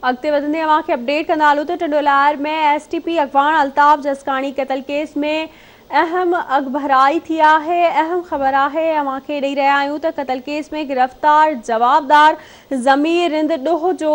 अॻिते वधंदे अव्हांखे अपडेट कंदा हलूं त टंडोलायर में एसटीपी अगवान अल्ताफ़ जसकानी क़तल केस में अहम अगभराई थी आहे। अहम ख़बर आहे अव्हांखे ॾेई रहिया आहियूं त क़तल केस में गिरफ़्तार जवाबदार ज़मीर रिंद ॾोह जो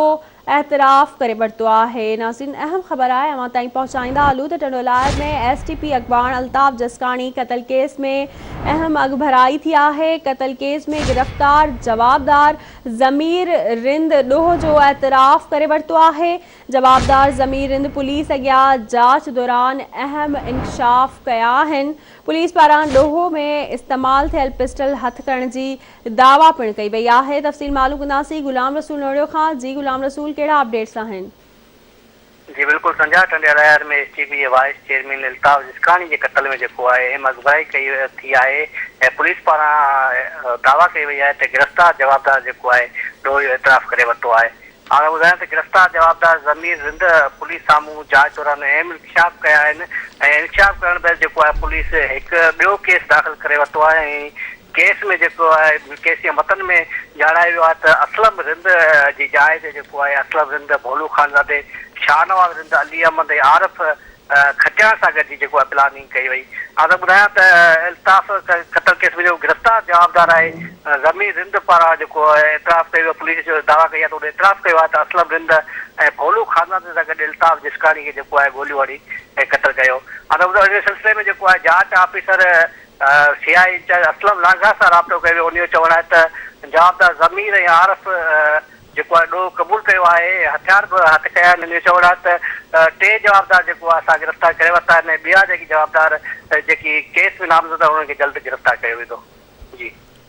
एतराफ़ करे वरितो आहे। नाज़रीन, अहम ख़बर आहे अव्हां ताईं पहुचाईंदा हलूं त टंडोलायर में एसटीपी अगवान अल्ताफ़ जसकानी क़तल केस में अहम अगभराई थी आहे। क़तल केस में गिरफ़्तार जवाबदार ज़मीर रिंद ॾोह जो एतराफ़ करे वरितो आहे। जवाबदार ज़मीर रिंद पुलिस अॻियां जांच दौरान अहम इंकशाफ कया आहिनि। पुलिस पारां ॾोह में इस्तेमाल थियल पिस्टल हथ करण जी दावा पिणु कई वई आहे। तफ़सील मालूम कंदासीं गुलाम रसूल नोड़ियो खां। जी गुलाम रसूल, कहिड़ा अपडेट्स आहिनि? जी बिल्कुल संजा, टंडोलायर में एसटीपी वाइस चेयरमैन अल्ताफ़ जसकानी के कत्ल में जो है अहम अगवाई कई थी है। पुलिस पारां दावा कई वही है गिरफ्तार जवाबदार जो है ॾोह जो एतराफ़ करे वरितो है। हाणे ॿुधायां त गिरफ़्तार जवाबदार ज़मीर रिंद पुलिस साम्हूं जांच दौरान अहम इंकशाफ कया आहिनि ऐं इंकशाफ करण बैदि जेको आहे पुलिस हिकु ॿियो केस दाख़िल करे वरितो आहे ऐं केस में जेको आहे केस जे मतन में ॼाणायो वियो आहे त असलम रिंद जी जाइ ते जेको आहे असलम रिंद भोलू ख़ानज़ादे शाहनवाज़ रिंद अली अहमद ऐं आरिफ खटियाण सां गॾु जेको आहे प्लानिंग कई वई। हाणे ॿुधायां त अल्ताफ़ क़तल केस में जो गिरफ़्तार जवाबदार आहे ज़मीर रिंद पारां जेको आहे एतराफ़ कयो वियो, पुलिस जो दावा कई आहे त उन एतराफ़ कयो आहे त असलम रिंद ऐं भोलू ख़ानज़ादे सां गॾु अल्ताफ़ जसकानी खे जेको आहे गोलियूं हणी ऐं क़तल कयो। हाणे ॿुधायो इन सिलसिले में जेको आहे जांच ऑफिसर सीआई इंचार्ज असलम लांघा सां राब्तो कयो वियो। उन जो चवणु आहे त जवाबदार ज़मीर ऐं आरिफ जेको आहे ॾोह क़बूल कयो आहे, हथियार बि हथ कया आहिनि। इन जो चवणु आहे त टे जवाबदार जेको आहे असां गिरफ़्तार करे वरिता आहिनि ऐं ॿिया जेकी जवाबदार जेकी केस में नामज़द आहे उन्हनि खे जल्द गिरफ़्तार कयो वेंदो।